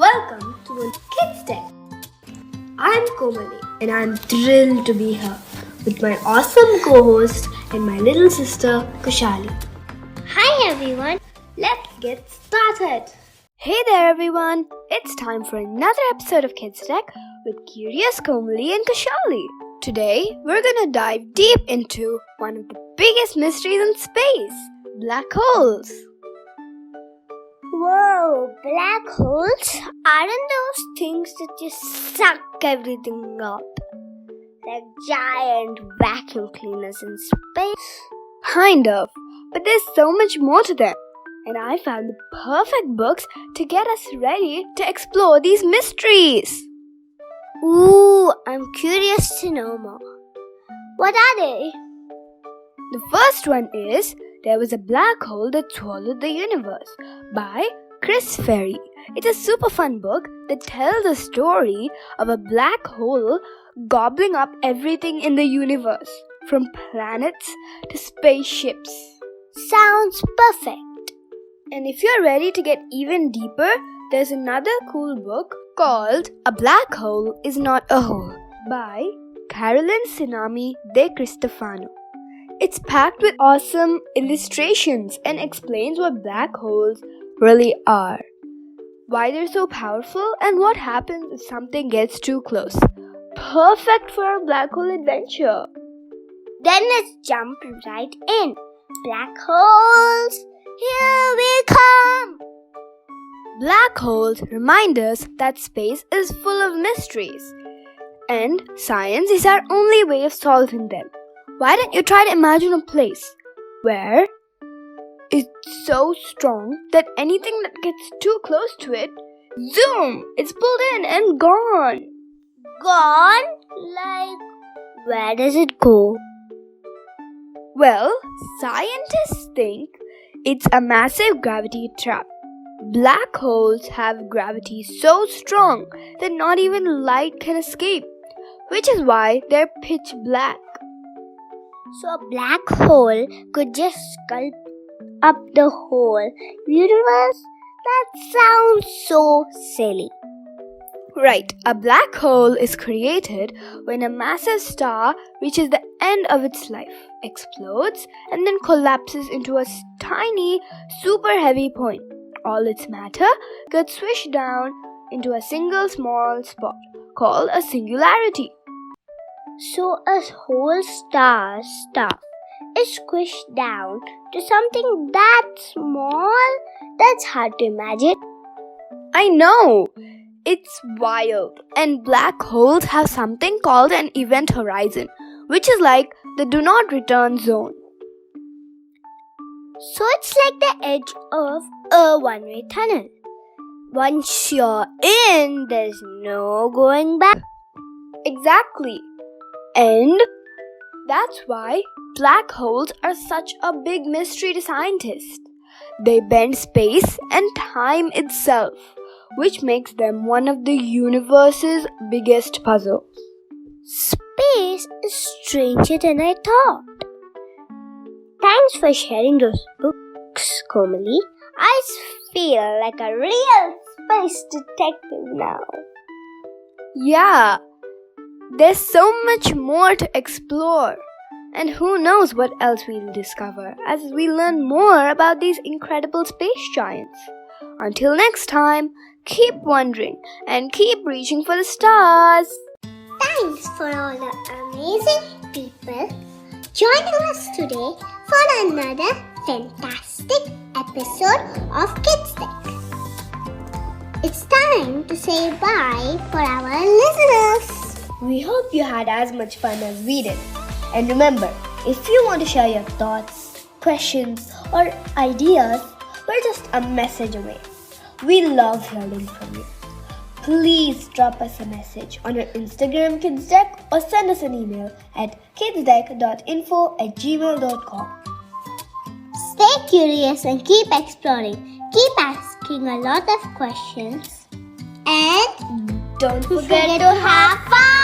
Welcome to KidsDeck. I'm Komali and I'm thrilled to be here with my awesome co-host and my little sister Kushali. Hi everyone, Let's get started. Hey there everyone, it's time for another episode of KidsDeck with curious Komali and Kushali. Today we're gonna dive deep into one of the biggest mysteries in space, black holes. Whoa, black holes? Aren't those things that just suck everything up? Like giant vacuum cleaners in space? Kind of, but there's so much more to them. And I found the perfect books to get us ready to explore these mysteries. Ooh, I'm curious to know more. What are they? The first one is There Was a Black Hole That Swallowed the Universe by Chris Ferry. It's a super fun book that tells the story of a black hole gobbling up everything in the universe, from planets to spaceships. Sounds perfect. And if you're ready to get even deeper, there's another cool book called A Black Hole Is Not a Hole by Carolyn Sinami de Cristofano. It's packed with awesome illustrations and explains what black holes really are, why they're so powerful, and what happens if something gets too close. Perfect for a black hole adventure. Then let's jump right in. Black holes, here we come! Black holes remind us that space is full of mysteries, and science is our only way of solving them. Why don't you try to imagine a place where it's so strong that anything that gets too close to it, zoom, it's pulled in and gone. Gone? Like, where does it go? Well, scientists think it's a massive gravity trap. Black holes have gravity so strong that not even light can escape, which is why they're pitch black. So a black hole could just sculpt up the whole universe? That sounds so silly. Right, a black hole is created when a massive star reaches the end of its life, explodes, and then collapses into a tiny, super heavy point. All its matter gets swished down into a single small spot called a singularity. So a whole star's stuff is squished down to something that small? That's hard to imagine. I know! It's wild. And black holes have something called an event horizon, which is like the do not return zone. So it's like the edge of a one-way tunnel. Once you're in, there's no going back. Exactly. And that's why black holes are such a big mystery to scientists. They bend space and time itself, which makes them one of the universe's biggest puzzles. Space is stranger than I thought. Thanks for sharing those books, Komali. I feel like a real space detective now. Yeah, there's so much more to explore. And who knows what else we'll discover as we learn more about these incredible space giants. Until next time, keep wondering and keep reaching for the stars. Thanks for all the amazing people joining us today for another fantastic episode of KidsDeck. It's time to say bye for our listeners. We hope you had as much fun as we did. And remember, if you want to share your thoughts, questions, or ideas, we're just a message away. We love hearing from you. Please drop us a message on our Instagram KidsDeck or send us an email at kidsdeck.info@gmail.com. Stay curious and keep exploring. Keep asking a lot of questions. And don't forget to have fun!